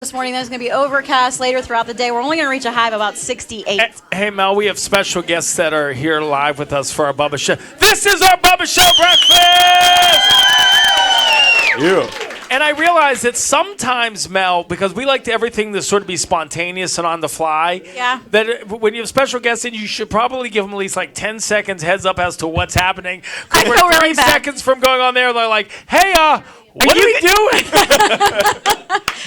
This morning, then it's going to be overcast later throughout the day. We're only going to reach a high of about 68. Hey, Mel, we have special guests that are here live with us for our Bubba Show. This is our Bubba Show breakfast! Yeah. And I realize that sometimes, Mel, because we like everything to sort of be spontaneous and on the fly, Yeah. that when you have special guests in, you should probably give them at least like 10 seconds heads up as to what's happening. I We're feel 3 really bad. seconds from going on there, they're like, hey, what are we doing?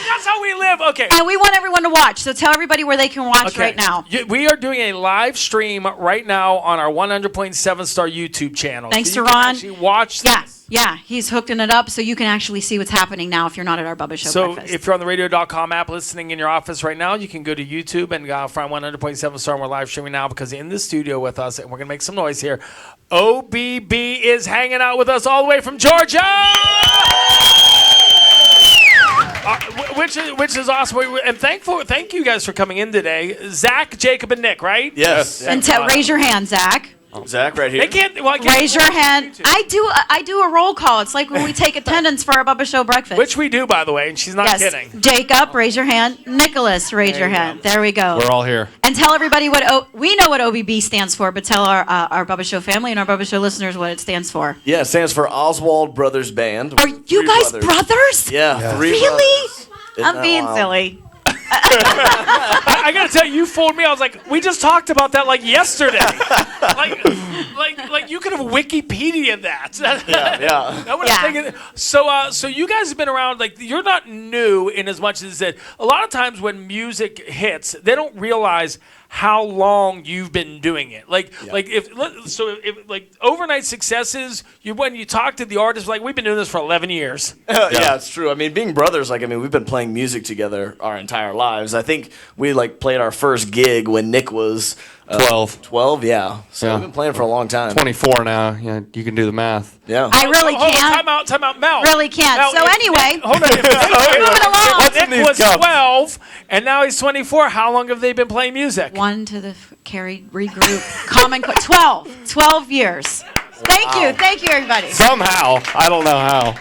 That's how we live. Okay. And we want everyone to watch, so tell everybody where they can watch right now. We are doing a live stream right now on our 100.7 Star YouTube channel. Thanks so to you can Ron. actually watch this. Yeah, he's hooking it up so you can actually see what's happening now if you're not at our Bubba Show So breakfast. if you're on the radio.com app listening in your office right now, you can go to YouTube and find 100.7 Star, and we're live streaming now because in the studio with us, and we're going to make some noise here, OBB is hanging out with us all the way from Georgia! Which is awesome. And thank you guys for coming in today. Zach, Jacob, and Nick, right? Yes. And raise your hand, Zach. Zach right here. They can't. Well, I can't Raise your hand. I do a roll call. It's like when we take attendance for our Bubba Show breakfast. Which we do, by the way, and she's not yes. kidding. Jacob, raise your hand. Nicholas, raise your hand. There we go. We're all here. And tell everybody we know what OBB stands for, but tell our Bubba Show family and our Bubba Show listeners what it stands for. Yeah, it stands for Oswald Brothers Band. Are you guys brothers? Yeah, three Really? brothers. Isn't I'm that being wild? silly. I gotta tell you, you fooled me. I was like, we just talked about that like yesterday. like you could have Wikipedia'd that. Yeah. I would've taken- So you guys have been around. Like, you're not new in as much as that. A lot of times when music hits, they don't realize how long you've been doing it. If overnight successes, when you talk to the artists, like, we've been doing this for 11 years. Yeah, it's true. I mean, being brothers, we've been playing music together our entire lives. I think we played our first gig when Nick was 12. 12, yeah. So Yeah. we've been playing for a long time. 24 now. Yeah, you can do the math. Yeah. I really Hold on, can't. time out, Mel. Really can't. Mel, So anyway, hold on. moving along. Nick these was cups? 12, and now he's 24. How long have they been playing music? One to the regroup. Common 12 years. Thank you, everybody. Somehow. I don't know how.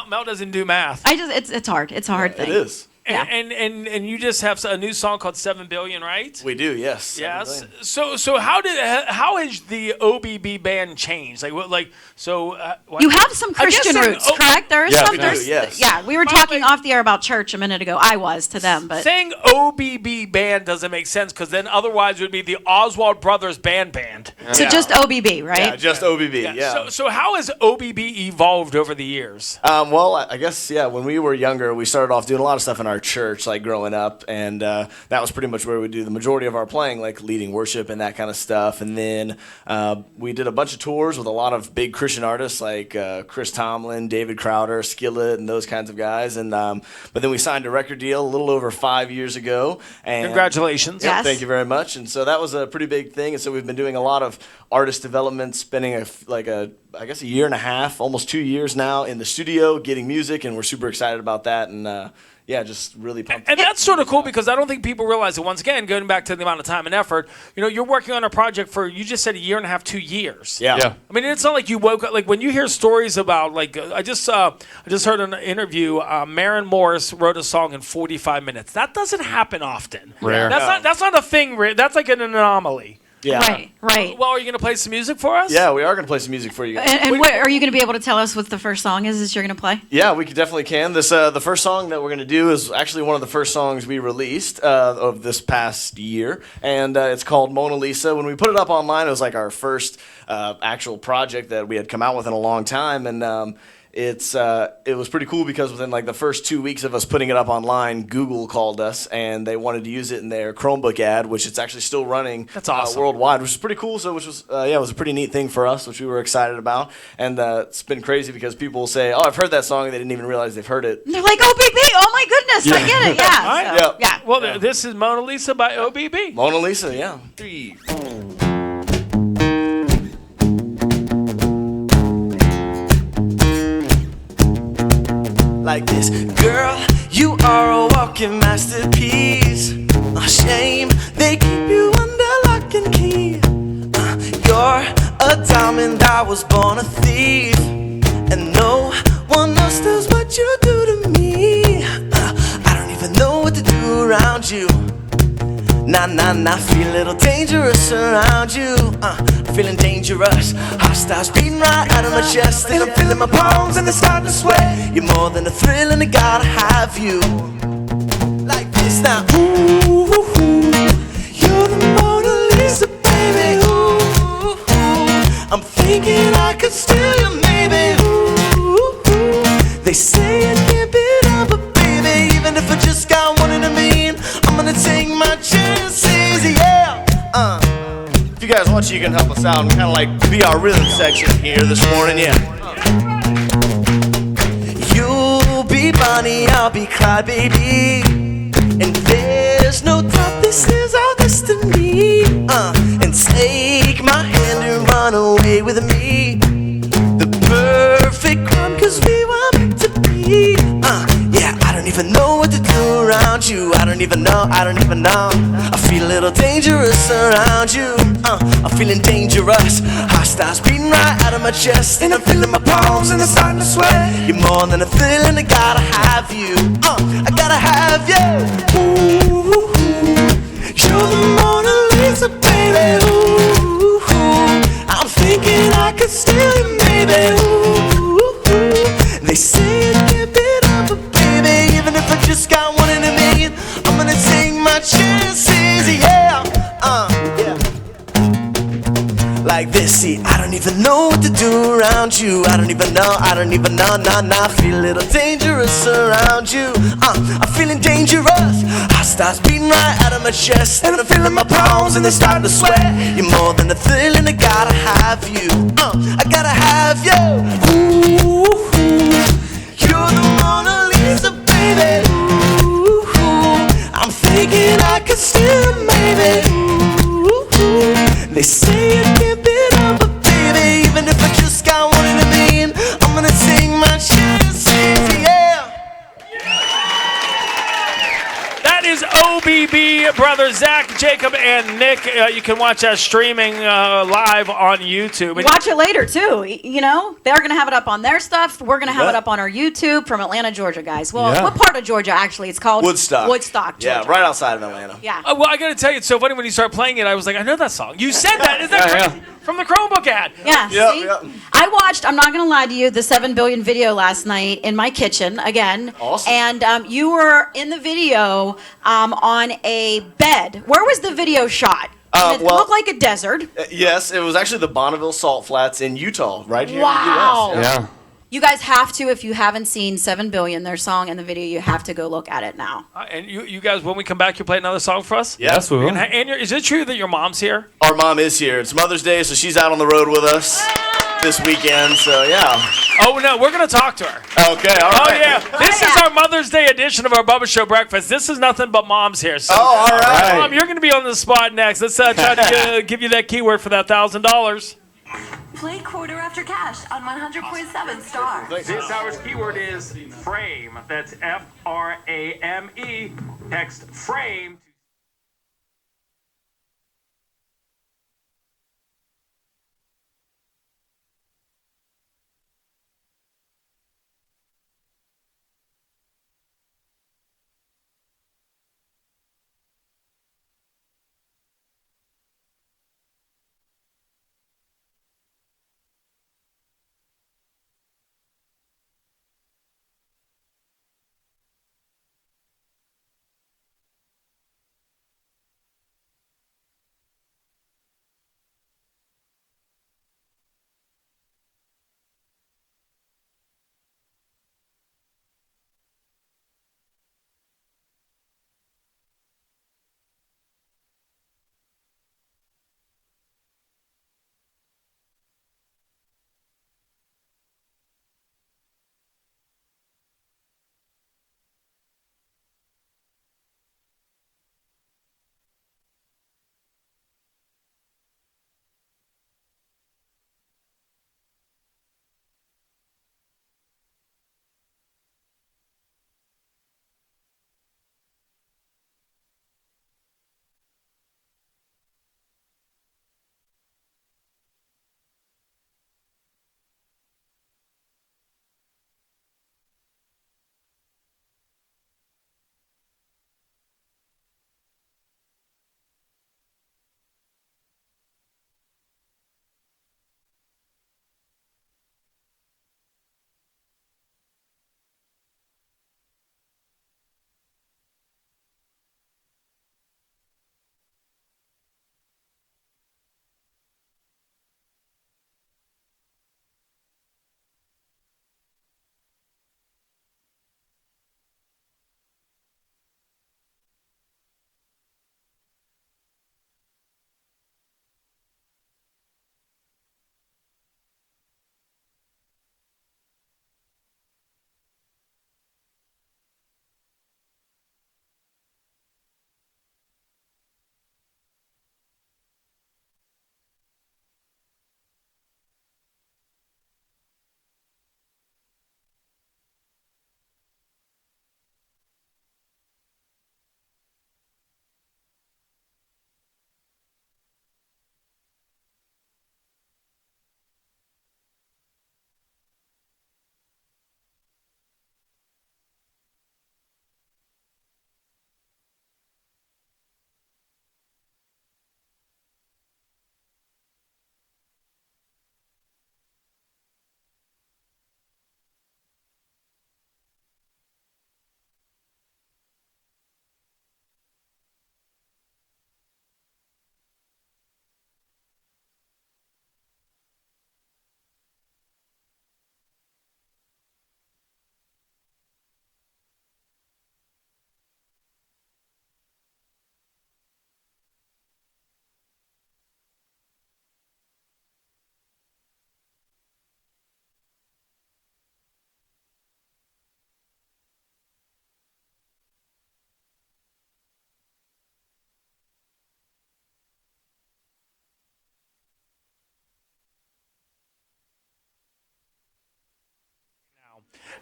Mel doesn't do math. It's hard. It's a hard thing. It is. Yeah. And you just have a new song called 7 Billion, right? We do, yes. Yes. So how has the OBB band changed? You You have some Christian roots, correct? There is Yeah, some. we do, There's, yes. Yeah, we were talking off the air about church a minute ago. I was to them, but saying OBB band doesn't make sense because then otherwise it would be the Oswald Brothers Band. so just OBB, right? Yeah, just OBB, yeah. So how has OBB evolved over the years? Well, I guess, when we were younger, we started off doing a lot of stuff in our church, growing up, and that was pretty much where we do the majority of our playing, leading worship and that kind of stuff. And then we did a bunch of tours with a lot of big Christian artists like Chris Tomlin, David Crowder, Skillet, and those kinds of guys. And but then we signed a record deal a little over 5 years ago. And Congratulations. Yes. Thank you very much. And so that was a pretty big thing. And so we've been doing a lot of artist development, spending I guess a year and a half, almost 2 years now in the studio getting music, and we're super excited about that. And just really pumped. And that's sort of cool because I don't think people realize that, once again, going back to the amount of time and effort, you're working on a project for, you just said, a year and a half, 2 years. Yeah. I mean, it's not like you woke up, when you hear stories about, I just heard an interview, Maren Morris wrote a song in 45 minutes. That doesn't happen often. Rare. That's not a thing. That's like an anomaly. Yeah. Right. Well, are you going to play some music for us? Yeah, we are going to play some music for you guys. And what, are you going to be able to tell us what the first song is that you're going to play? Yeah, we definitely can. The first song that we're going to do is actually one of the first songs we released of this past year, and it's called Mona Lisa. When we put it up online, it was our first actual project that we had come out with in a long time, and it was pretty cool because within the first 2 weeks of us putting it up online, Google called us and they wanted to use it in their Chromebook ad, which it's actually still running. That's awesome. Worldwide, which is pretty cool. So it was a pretty neat thing for us, which we were excited about. And it's been crazy because people will say, "Oh, I've heard that song," and they didn't even realize they've heard it. And they're like, OBB, oh my goodness, I get it, yeah. All right. So, yeah. Well, this is Mona Lisa by OBB. Mona Lisa, yeah. 3. Like this, girl, you are a walking masterpiece. A shame they keep you under lock and key. You're a diamond, I was born a thief, and no one else does what you do to me. I don't even know what to do around you. Nah, nah, nah, feel a little dangerous around you. Feeling dangerous. Heart starts beating right out of my chest, and I'm feeling my palms and they're starting to sweat. You're more than a thrill, and I gotta have you. Like this now. Ooh, ooh, ooh. You're the Mona Lisa, baby. Ooh, ooh, ooh. I'm thinking I could steal you, maybe. Ooh, ooh, ooh. They say I can't be done, but baby, even if I just got one in a million, I'm gonna take my chances, yeah. If you guys want, you can help us out and kind of like be our rhythm section here this morning, yeah. You'll be Bonnie, I'll be Clyde, baby. And there's no doubt this is our destiny. And take my hand and run away with me. The perfect crime, 'cause we were meant to be. Yeah, I don't even know what to do around you. I don't even know. I feel a little dangerous around you. I'm feeling dangerous. Heart starts beating right out of my chest, and I'm feeling my palms and they're starting to sweat. You're more than a thrill, and I gotta have you. I gotta have you. Ooh, you're the Mona Lisa, baby. Ooh, I'm thinking I could steal you, maybe. Ooh, they say it can't be done, but baby, even if I just got one in a million, I'm gonna take my chances, yeah. Yeah. Like this, see, I don't even know what to do around you. I don't even know, nah, feel a little dangerous around you. I'm feeling dangerous. Heart starts beating right out of my chest, and I'm feeling my palms and they're starting to sweat. You're more than a thrill, and I gotta have you. I gotta have you. Ooh, you're the Mona Lisa, baby. Ooh, I'm thinking I could steal, maybe. Ooh, they say it can't be done, but baby, even if I just got one in a million, I'm gonna take my chances, yeah. That is OBB, brother Zach, Jacob, and Nick. You can watch us streaming live on YouTube. Watch it later, too. You know, they're going to have it up on their stuff. We're going to have it up on our YouTube from Atlanta, Georgia, guys. Well, Yeah. what part of Georgia, actually? It's called Woodstock. Woodstock, Georgia. Yeah, right outside of Atlanta. Yeah. Well, I got to tell you, it's so funny when you start playing it. I was like, I know that song. You said that. Is that Yeah, crazy? From the Chromebook ad. Yeah, Yep, see? yep. I watched, I'm not going to lie to you, the 7 billion video last night in my kitchen again. Awesome. And you were in the video on a bed. Where was the video shot? And it well- looked like a desert. Yes, it was actually the Bonneville Salt Flats in Utah, right here Wow. in the U.S. Yeah. You guys have to, if you haven't seen 7 billion, their song and the video, you have to go look at it now. And you guys, when we come back, you'll play another song for us? Yes, we will. And is it true that your mom's here? Our mom is here. It's Mother's Day, so she's out on the road with us this weekend, so yeah. Oh, no, we're going to talk to her. Okay, all right. Oh, yeah. This is our Mother's Day edition of our Bubba Show breakfast. This is nothing but mom's here. So, Oh, all right. Mom, you're going to be on the spot next. Let's try to give you that keyword for that $1,000. Play quarter after cash on 100.7 Star. This hour's keyword is frame. That's Frame. Text frame.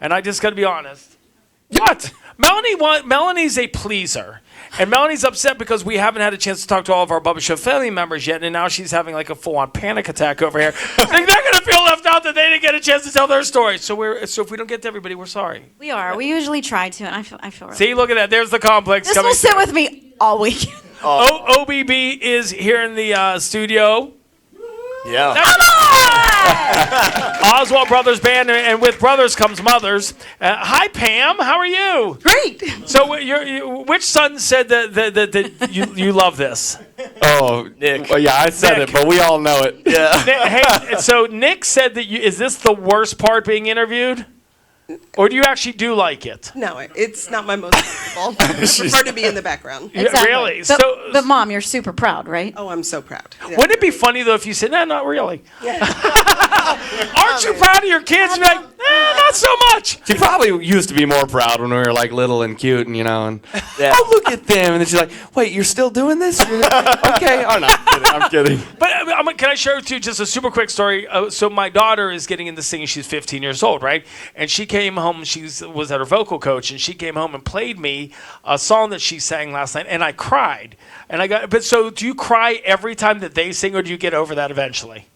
and I just got to be honest. What? Melanie's a pleaser. And Melanie's upset because we haven't had a chance to talk to all of our Bubba Show family members yet, and now she's having like a full-on panic attack over here. They're going to feel left out that they didn't get a chance to tell their story. So if we don't get to everybody, we're sorry. We are. We usually try to, and I feel really See, look at that. There's the complex This coming will sit through. with me all week. OBB is here in the studio. Yeah. Oswald Brothers Band, and with brothers comes mothers. Hi, Pam. How are you? Great. So, which son said that you love this? Oh, Nick. Well, yeah, I said Nick. it, but we all know it. Yeah. Hey, so Nick said that is this the worst part being interviewed? Or do you actually do like it? No, it's not my most comfortable. I prefer to be in the background. Exactly. Really? But Mom, you're super proud, right? Oh, I'm so proud. Yeah. Wouldn't it be funny, though, if you said, no, not really? Aren't you proud of your kids? You're like, not so much. She probably used to be more proud when we were like little and cute, and and Yeah. oh, look at them, and then she's like, wait, you're still doing this? Okay, oh no, I'm kidding. But can I share with you just a super quick story? So my daughter is getting into singing. She's 15 years old, right? And she came home. She was at her vocal coach, and she came home and played me a song that she sang last night, and I cried. But so do you cry every time that they sing, or do you get over that eventually?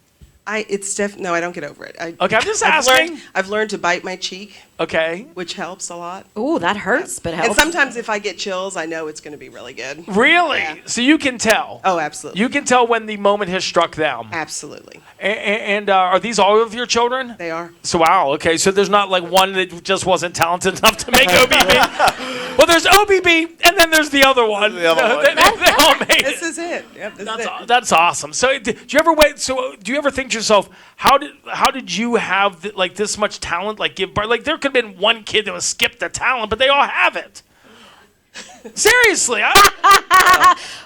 No, I don't get over it. Okay, I'm just asking. I've learned to bite my cheek, Okay. which helps a lot. Ooh, that hurts, but And helps. sometimes if I get chills, I know it's going to be really good. Really? Yeah. So you can tell. Oh, absolutely. You can tell when the moment has struck them. Absolutely. And are these all of your children? They are. So wow, okay. So there's not like one that just wasn't talented enough to make OBB. Well, there's OBB, and then there's the other one. The other one. They all made This it. is it. Yep, this is it. That's awesome. So do you ever wait? So do you ever think to yourself, how did you have like this much talent? Like give birth? Like there could have been one kid that was skipped the talent, but they all have it. Seriously,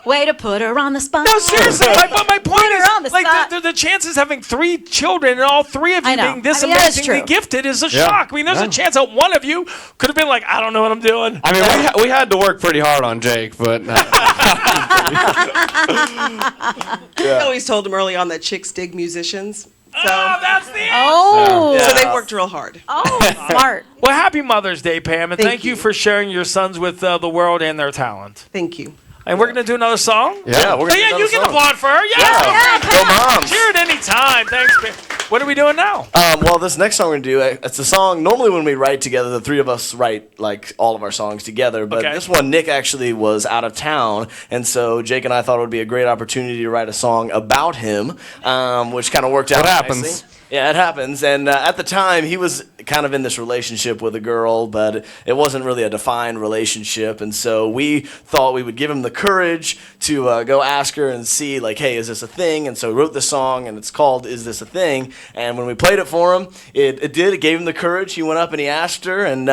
Way to put her on the spot. no, seriously. My point Put her on the is, like, spot. the chances having 3 children and all 3 of you I know. being this I mean, that is amazingly true. gifted is a Yeah. shock. I mean, there's a chance that one of you could have been like, I don't know what I'm doing. I mean, we had to work pretty hard on Jake, but I always told him early on that chicks dig musicians. So, Oh, that's the answer. Oh, so they worked real hard. oh, smart. Well, happy Mother's Day, Pam, and thank Thank you you. for sharing your sons with the world and their talent. Thank you. And we're going to do another song? Yeah, we're Oh, gonna yeah, do you another can song. applaud for her. Yeah. Go Moms. Cheer at any time. Thanks, Pam. What are we doing now? Well, this next song we're gonna do, it's a song. Normally, when we write together, the 3 of us write like all of our songs together. But Okay. this one, Nick actually was out of town, and so Jake and I thought it would be a great opportunity to write a song about him, which kind of worked out. What happens? nicely. Yeah, it happens. And at the time, he was kind of in this relationship with a girl, but it wasn't really a defined relationship. And so we thought we would give him the courage to go ask her and see, like, hey, is this a thing? And so we wrote the song, and it's called "Is This a Thing?" And when we played it for him, it did. It gave him the courage. He went up and he asked her, and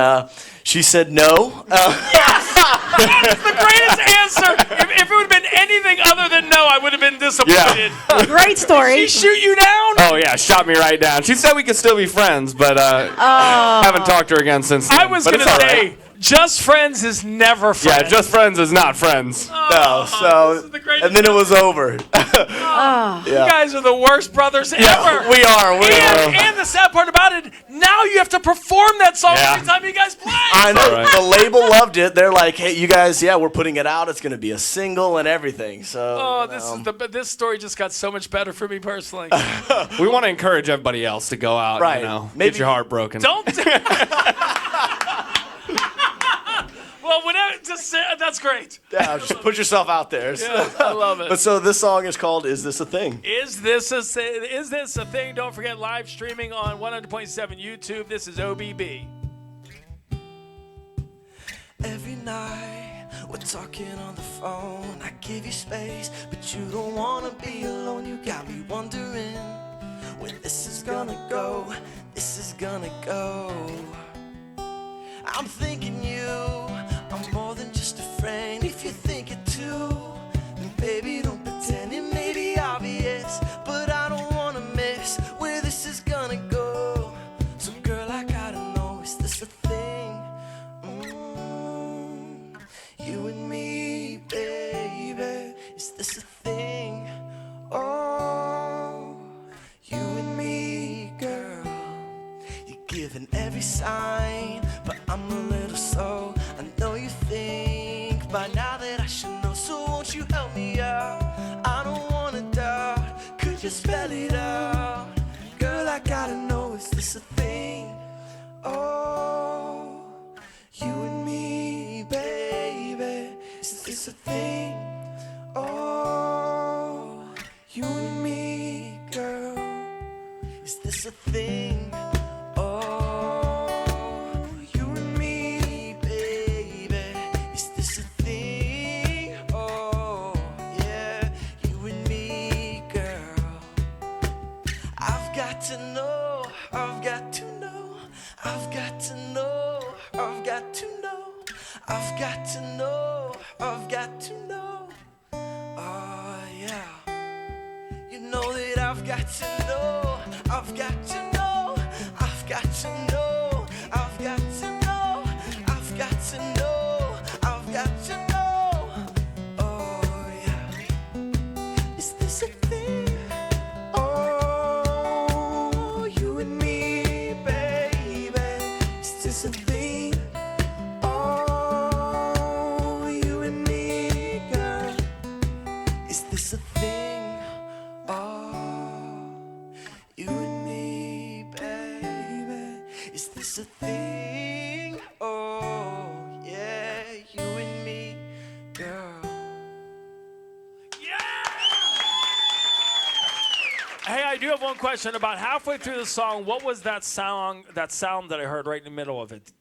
she said no. That is the greatest answer. If it would have been anything other than no, I would have been disappointed. Great story. Did she shoot you down? oh yeah, shot me right down. She said we could still be friends, but haven't talked to her again since then. I was But going it's to all say, right. just friends is never friends. Yeah, just friends is not friends. No, this so is the greatest and then it was over. You guys are the worst brothers ever. We are. And the sad part about it, now you have to perform that song Yeah. every time you guys play. I know. all right. The label loved it. They're like, hey, you guys, yeah, we're putting it out. It's going to be a single and everything. So. Oh, this story just got so much better for me personally. We want to encourage everybody else to go out, Right. Maybe- get your heart broken. Don't. Well, whatever. Just say, that's great. Yeah, just put yourself out there. I love it. But so this song is called "Is This a Thing?" Is this a thing? Don't forget live streaming on 100.7 YouTube. This is OBB. Every night we're talking on the phone. I give you space, but you don't wanna be alone. You got me wondering where this is gonna go. This is gonna go. I'm thinking you are more than just a friend. If you think it too, then baby don't pretend. It may be obvious, but I don't wanna miss where this is gonna go. So girl, I gotta know, is this a thing? You and me, baby, is this a thing? Oh, you and me, girl, you're giving every sign By now that I should know, so won't you help me out? I don't wanna doubt, could you spell it out? Girl, I gotta know, is this a thing? Oh, you and me, baby, is this a thing? Oh, you and me, girl, is this a thing? Oh, you and me, baby, is this a thing? Oh, yeah, you and me, girl. I've got to know, I've got to know, I've got to know, I've got to know, I've got to know, I've got to know. Oh, yeah. You know that I've got to know, I've got to know, I've got to know, I've got to know, I've got to know, I've got to know. Oh, yeah. Is this a thing? Oh, you and me, baby. Is this a thing? Oh, you and me, girl. Is this a thing? Oh, you and me, baby. Is this a thing? Oh, yeah, you and me, girl. Hey, I do have one question. About halfway through the song, what was that sound that I heard right in the middle of it?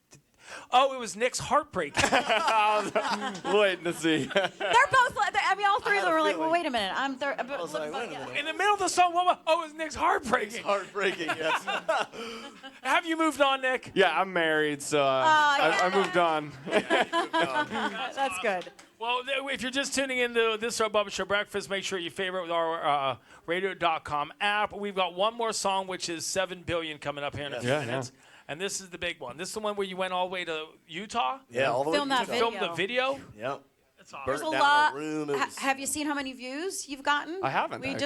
Oh, it was Nick's heartbreak. Waiting to see. They're both. I mean, all three of them were like, feeling. "Well, wait a minute. I'm third." I was like, wait a minute. In the middle of the song, what was, oh, it was Nick's heartbreaking. Heartbreaking, yes. Have you moved on, Nick? Yeah, I'm married, so I moved on. That's good. Well, if you're just tuning into this Bubba Show Breakfast, make sure you favorite our radio.com app. We've got one more song, which is 7 Billion coming up here in a few Yeah, minutes. And this is the big one. This is the one where you went all the way to Utah? Yeah, all the way Film to that Utah. video. Filmed the video? Yep. That's awesome. There's Burnt a down lot. a room. It was- Have you seen how many views you've gotten? I haven't, We actually.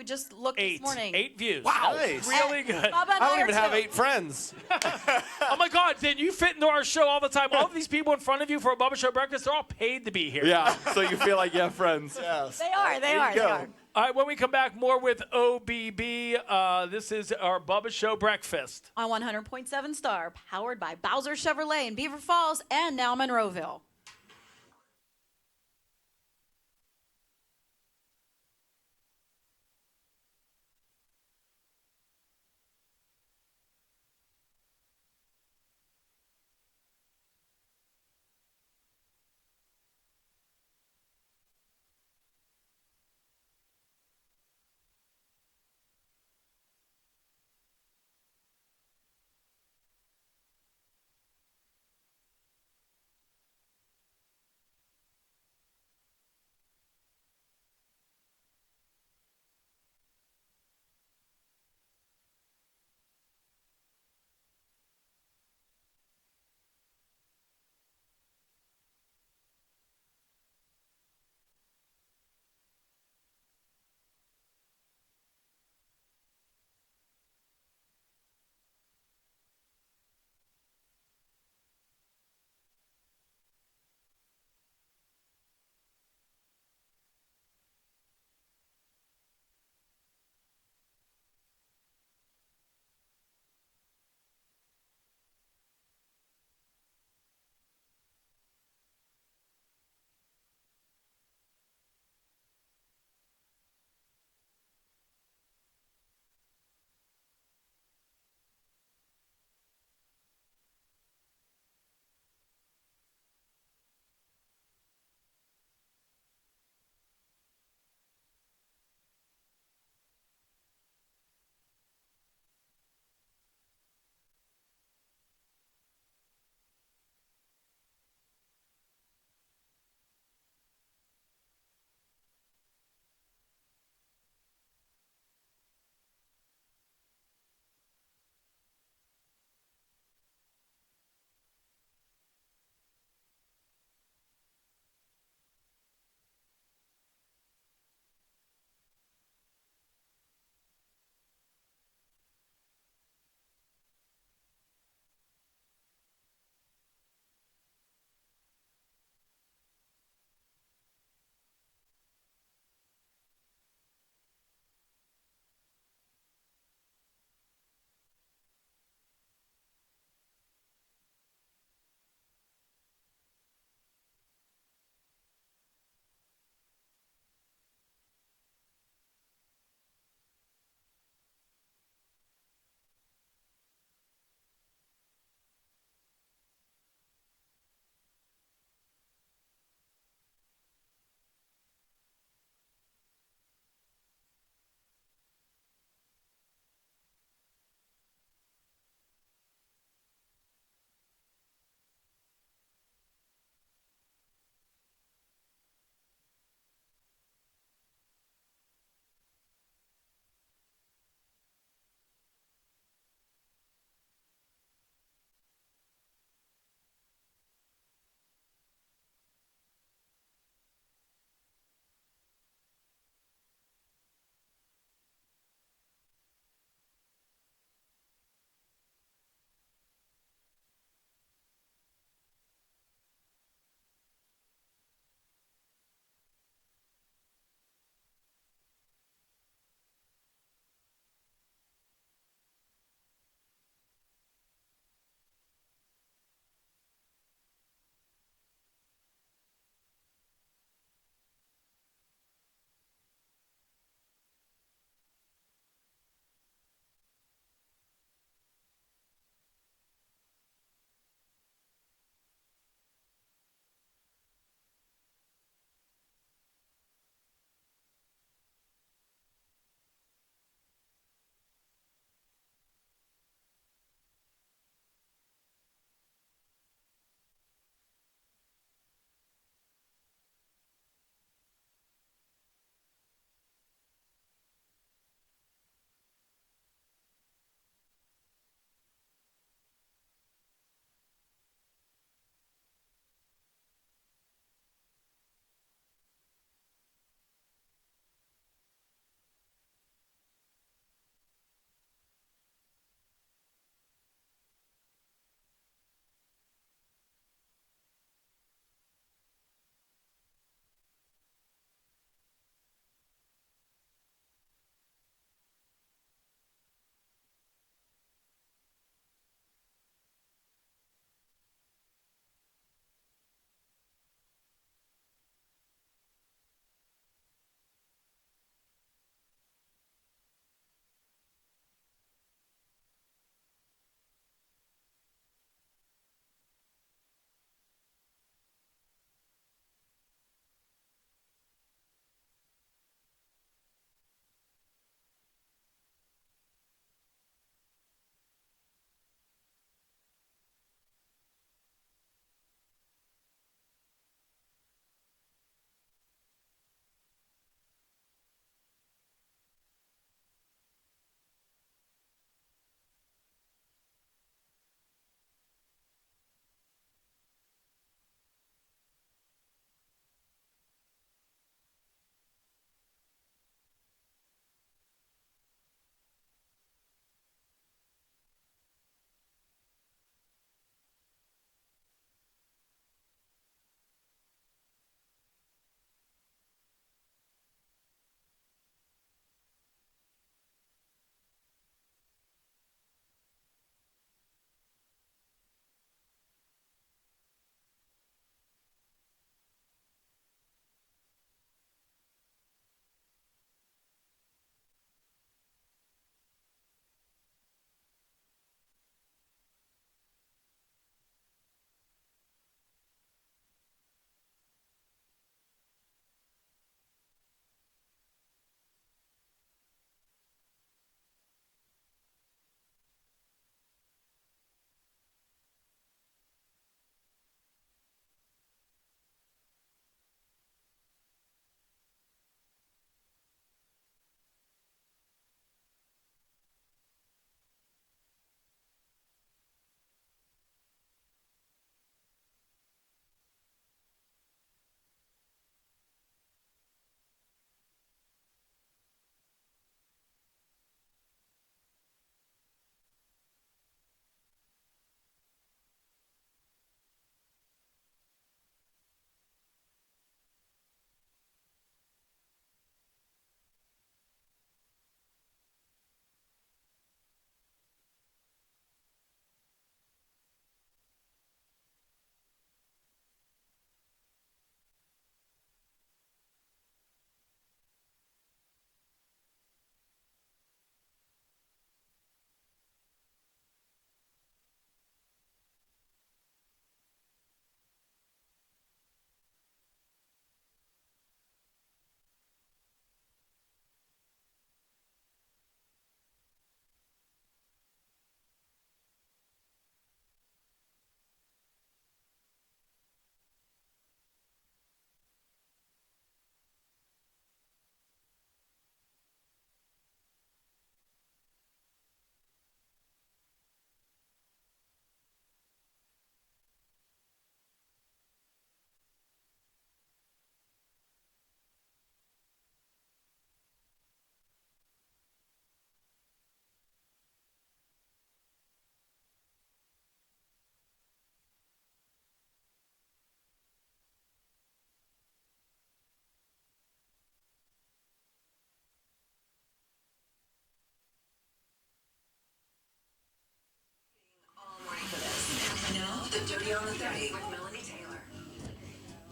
just looked this morning. 8 views. Wow. Nice. Really good. Bubba and I don't are even have too. 8 friends. Oh my God, then you fit into our show all the time. All of these people in front of you for a Bubba Show Breakfast, they're all paid to be here. Yeah, so you feel like you have friends. Yes. They are. They There are. you They go. are. All right, when we come back, more with OBB. This is our Bubba Show Breakfast. On 100.7 Star, powered by Bowser Chevrolet in Beaver Falls and now Monroeville.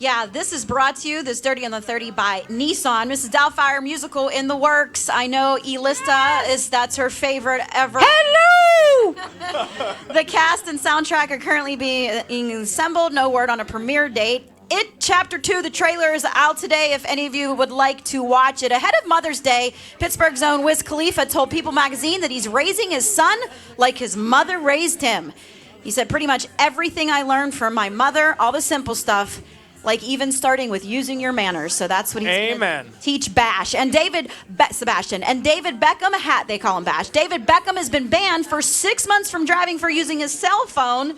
Yeah, this is brought to you, this Dirty on the 30 by Nissan. Mrs. Doubtfire musical in the works. I know Elista that's her favorite ever. Hello! The cast and soundtrack are currently being assembled. No word on a premiere date. It Chapter 2, the trailer is out today if any of you would like to watch it. Ahead of Mother's Day, Pittsburgh's own Wiz Khalifa told People magazine that he's raising his son like his mother raised him. He said, pretty much everything I learned from my mother, all the simple stuff, like even starting with using your manners. So that's what he's going to teach Bash. And Sebastian. And David Beckham, they call him Bash. David Beckham has been banned for 6 months from driving for using his cell phone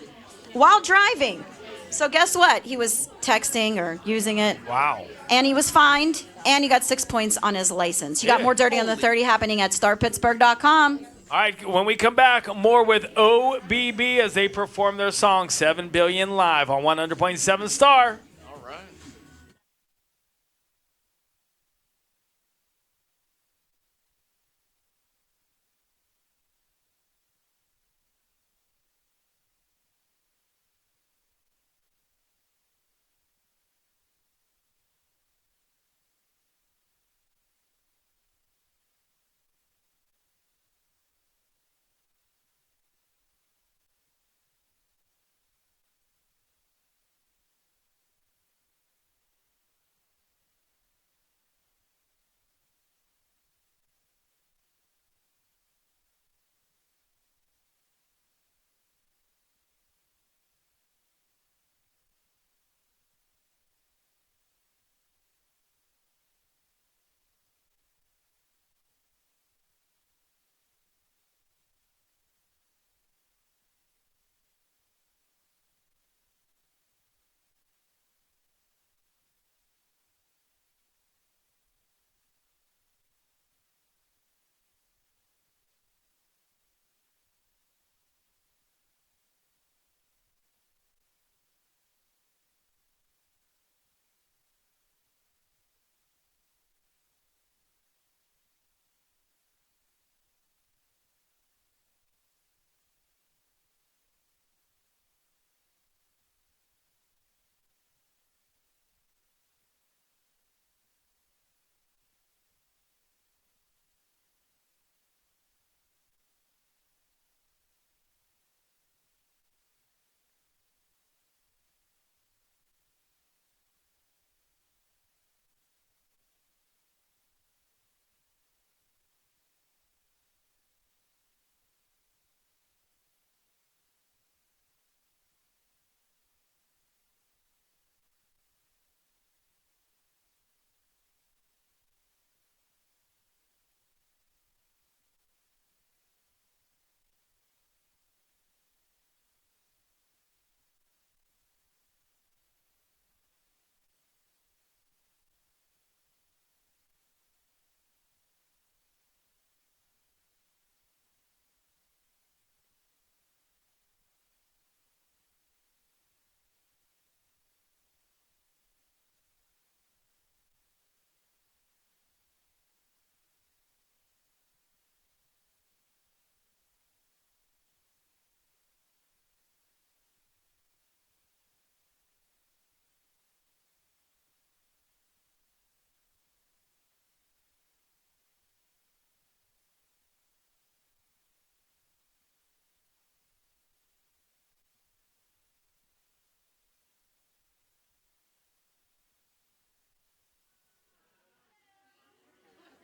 while driving. So guess what? He was texting or using it. Wow. And he was fined, and he got 6 points on his license. You got more Dirty on the 30 happening at starpittsburgh.com. All right, when we come back, more with OBB as they perform their song 7 Billion live on 100.7 Star. All right.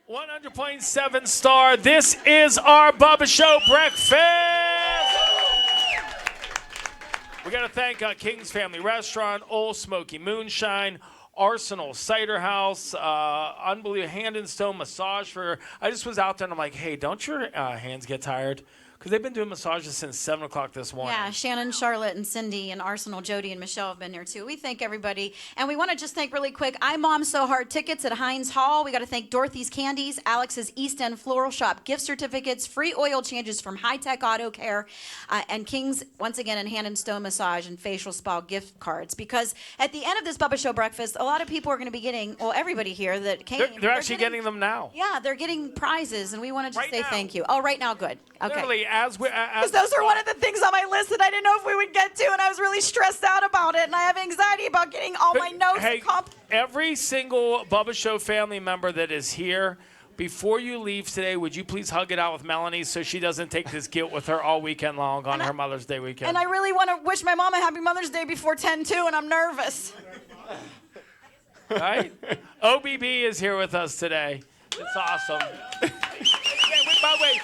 .7 Star. This is our Bubba Show breakfast. We got to thank King's Family Restaurant, Old Smoky Moonshine, Arsenal Cider House, Unbelievable Hand and Stone Massage. I just was out there and I'm like, hey, don't your hands get tired? Because they've been doing massages since 7 o'clock this morning. Yeah, Shannon, Charlotte, and Cindy, and Arsenal, Jody, and Michelle have been here too. We thank everybody. And we want to just thank really quick, I Mom So Hard tickets at Heinz Hall. We got to thank Dorothy's Candies, Alex's East End Floral Shop gift certificates, free oil changes from High Tech Auto Care, and King's, once again, and Hand and Stone Massage and Facial Spa gift cards. Because at the end of this Bubba Show breakfast, a lot of people are going to be getting, well, everybody here that came. They're actually getting them now. Yeah, they're getting prizes, and we want to just right say now. Thank you. Oh, right now, good. Okay. Literally, as we Because those are one of the things on my list that I didn't know if we would get to, and I was really stressed out about it, and I have anxiety about getting all my notes. Hey, every single Bubba Show family member that is here, before you leave today, would you please hug it out with Melanie so she doesn't take this guilt with her all weekend long on her Mother's Day weekend? And I really want to wish my mom a happy Mother's Day before 10 too, and I'm nervous. Right? OBB is here with us today. It's awesome. By the way,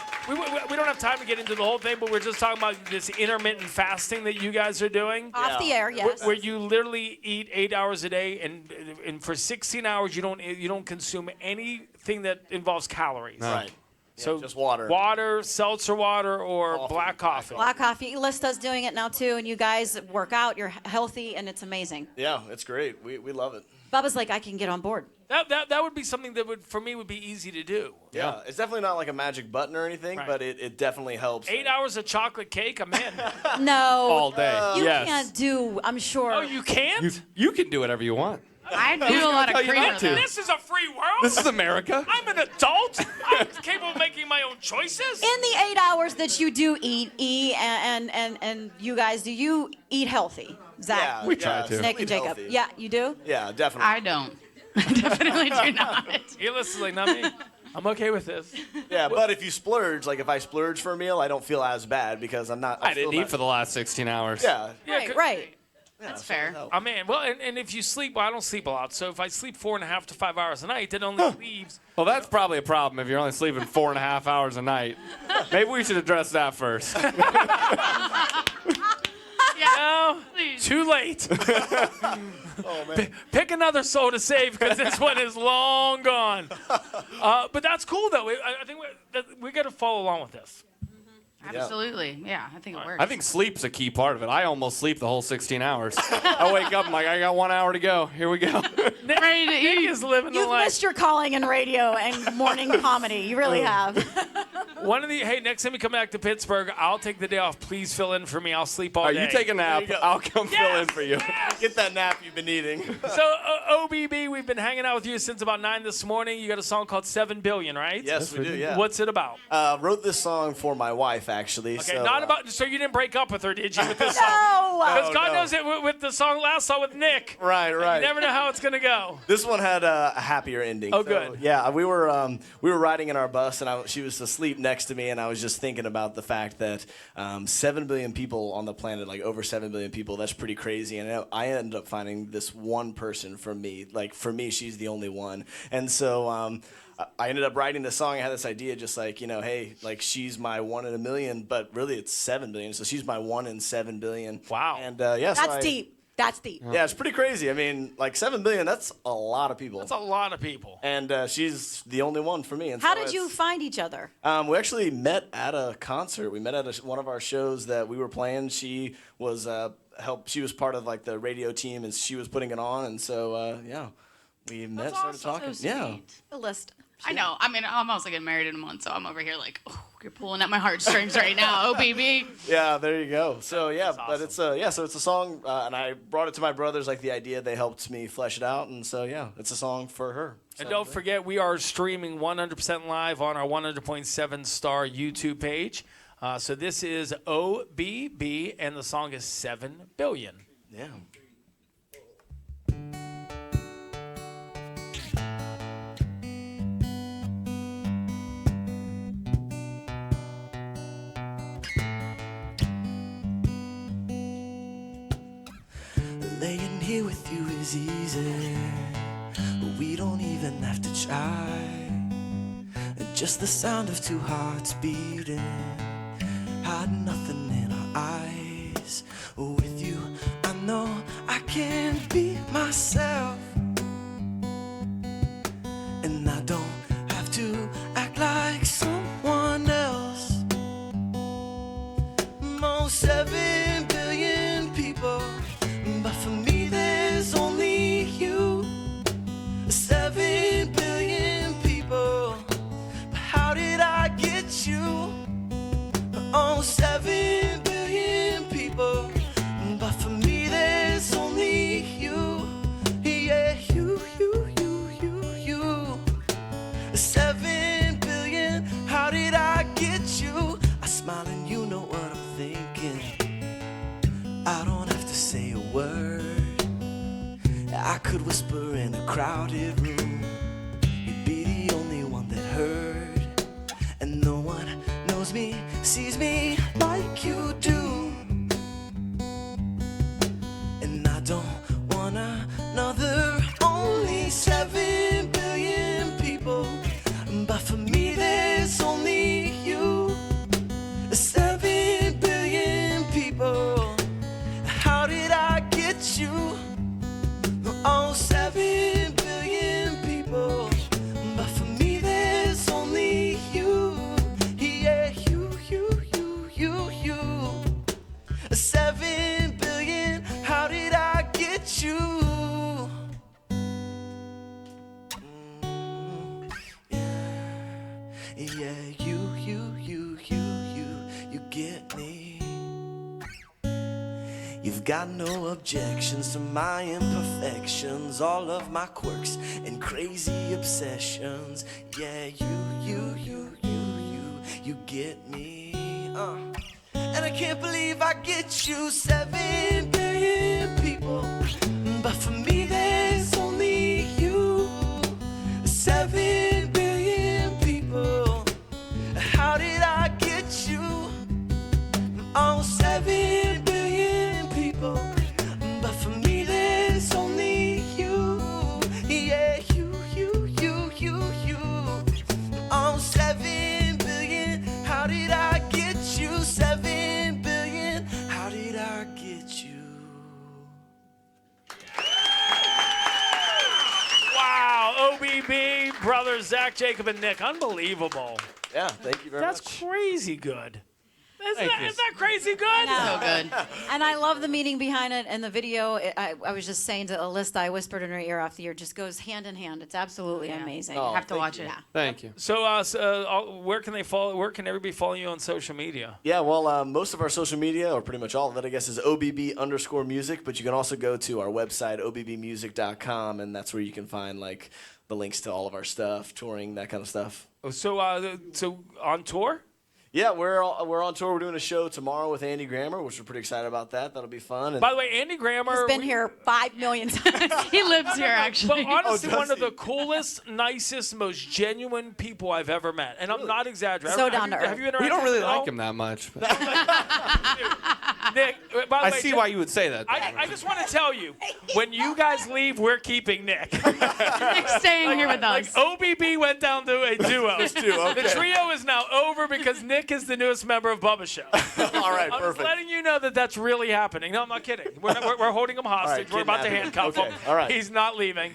we don't have time to get into the whole thing, but we're just talking about this intermittent fasting that you guys are doing. Off the air, yes. Where you literally eat 8 hours a day, and for 16 hours you don't consume anything that involves calories. Right. So just water. Water, seltzer water, or black coffee. Black coffee. Lista's doing it now too, and you guys work out. You're healthy, and it's amazing. Yeah, it's great. We love it. Bubba's like, I can get on board. That would be something that would, for me, would be easy to do. Yeah, it's definitely not like a magic button or anything, Right. but it definitely helps. 8 hours of chocolate cake, I'm in. No. All day. You Yes. can't do, I'm sure. Oh, you can't? You can do whatever you want. I do a lot of tell you creamer. not to. though. This is a free world. This is America. I'm an adult. I'm capable of making my own choices. In the 8 hours that you do eat, and you guys, do you eat healthy? Zach, Yeah, We try to. Nick, and eat Jacob. healthy. Yeah, you do? Yeah, definitely. I don't. I definitely do not. You're listening, not me. I'm okay with this. Yeah, but if you splurge, like if I splurge for a meal, I don't feel as bad because I'm not. I didn't eat for the last 16 hours. Yeah. Right, right. That's fair. I'm in. Well, and if you sleep, well, I don't sleep a lot. So if I sleep 4.5 to 5 hours a night, that only leaves. Well, that's probably a problem if you're only sleeping 4.5 hours a night. Maybe we should address that first. No, Please. too late. Pick another soul to save because this one is long gone. But that's cool, though. I think we got to follow along with this. Absolutely. Yeah, I think it works. I think sleep's a key part of it. I almost sleep the whole 16 hours. I wake up, I'm like, I got 1 hour to go. Here we go. ready to Nick eat. is living the You've life. missed your calling in radio and morning comedy. You really have. Hey, next time you come back to Pittsburgh, I'll take the day off. Please fill in for me. I'll sleep all All day. right, you take a nap. There you go. I'll come fill in for you. Get that nap you've been eating. So, OBB, we've been hanging out with you since about 9 this morning. You got a song called 7 Billion, right? Yes, we do. Yeah. What's it about? Wrote this song for my wife, actually. Okay, so, not about. So you didn't break up with her, did you? With this song? No. Because God no. knows it with the last song with Nick. Right. You never know how it's gonna go. This one had a happier ending. Oh, So, good. Yeah, we were riding in our bus, and she was asleep next to me, and I was just thinking about the fact that 7 billion people on the planet, like over 7 billion people, that's pretty crazy. And I ended up finding this one person for me. Like for me, she's the only one. And so I ended up writing this song. I had this idea, just like, hey, like she's my 1 in a million, but really it's 7 billion. So she's my 1 in 7 billion. Wow. And That's deep. That's deep. Yeah, it's pretty crazy. I mean, like 7 billion, that's a lot of people. That's a lot of people. And she's the only one for me. And How so did you find each other? we actually met at a concert. We met at one of our shows that we were playing. She was She was part of like the radio team, and she was putting it on. And so we met, started talking. So Yeah. sweet. The list. I know. I mean, I'm also getting married in a month, so I'm over here like, oh, you're pulling at my heartstrings right now, OBB. Yeah, there you go. So yeah, That's but it's so it's a song, and I brought it to my brothers. Like the idea, they helped me flesh it out, and so yeah, it's a song for her. And don't forget, we are streaming 100% live on our 100.7 star YouTube page. So this is OBB, and the song is 7 Billion. Yeah. Laying here with you is easy, but we don't even have to try. Just the sound of two hearts beating had nothing in our eyes. With you, I know I can be myself, and I don't have to act like someone else. Most 7 billion people, but for me there's only you. 7 billion people, but how did I get you? Oh, 7 billion people, but for me there's only you. Yeah, you. 7 billion, how did I get you? I smile and bedroom, you'd be the only one that heard. And no one knows me, sees me like you do. And I don't want another, only 7 billion people. But for me there's only you. 7 billion people. How did I get you? Oh, 7 billion people. But for me there's only you. Yeah, you. 7 billion. How did I get you? Yeah, you get me. You've got no objections to my imperfections, all of my quirks and crazy obsessions. Yeah, you get me. And I can't believe I get you. 7 billion people, but for me there's only you. 7 billion people. How did I get you? Oh, 7 billion people, but for me there's only you. Yeah, you. Oh, 7 billion. How did I get you? 7 billion. How did I get you? Wow, OBB, brothers Zach, Jacob, and Nick. Unbelievable. Yeah, thank you very That's much. crazy good. Isn't Thank you. that crazy good? So good. And I love the meaning behind it and the video. I was just saying to Alyssa, I whispered in her ear off the ear, just goes hand in hand. It's absolutely amazing. Oh, Have to thank watch you. it. Yeah. Thank you. So, where can they follow? Where can everybody follow you on social media? Yeah, well, most of our social media, or pretty much all of it, I guess, is OBB_music, but you can also go to our website, OBBmusic.com, and that's where you can find, like, the links to all of our stuff, touring, that kind of stuff. So on tour? Yeah, we're on tour. We're doing a show tomorrow with Andy Grammer, which we're pretty excited about that. That'll be fun. And By the way, Andy Grammer He's been here 5 million times. He lives here, But actually. honestly, does one of he? the coolest, nicest, most genuine people I've ever met. And I'm not exaggerating. So Have down you- to Have you earth. interacted We don't really with him at like all? him that much. But Nick, by the I way, see why you would say that. I just want to tell you, when you guys leave, we're keeping Nick. Nick's staying here with us. OBB went down to a duo. okay. The trio is now over because Nick is the newest member of Bubba Show. all right, I'm just perfect. letting you know that that's really happening. No, I'm not kidding. We're holding him hostage. right, we're about to kidnapping. handcuff Okay, him. all right. He's not leaving.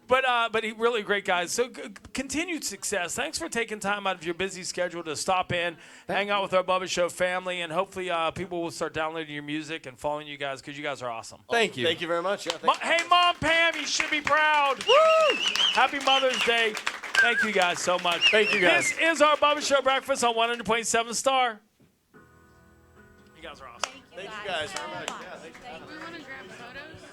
But he really great guys. So continued success. Thanks for taking time out of your busy schedule to stop in, hang out with our Bubba Show family, and hopefully people will start downloading your music and following you guys because you guys are awesome. Thank you. Thank you very much. Yeah, thank Hey, Mom Pam, you should be proud. Woo! Happy Mother's Day. Thank you guys so much. Thank you, guys. This is our Bubba Show breakfast on 100.7 Star. You guys are awesome. you guys very much. Yeah, thanks. We want to grab photos.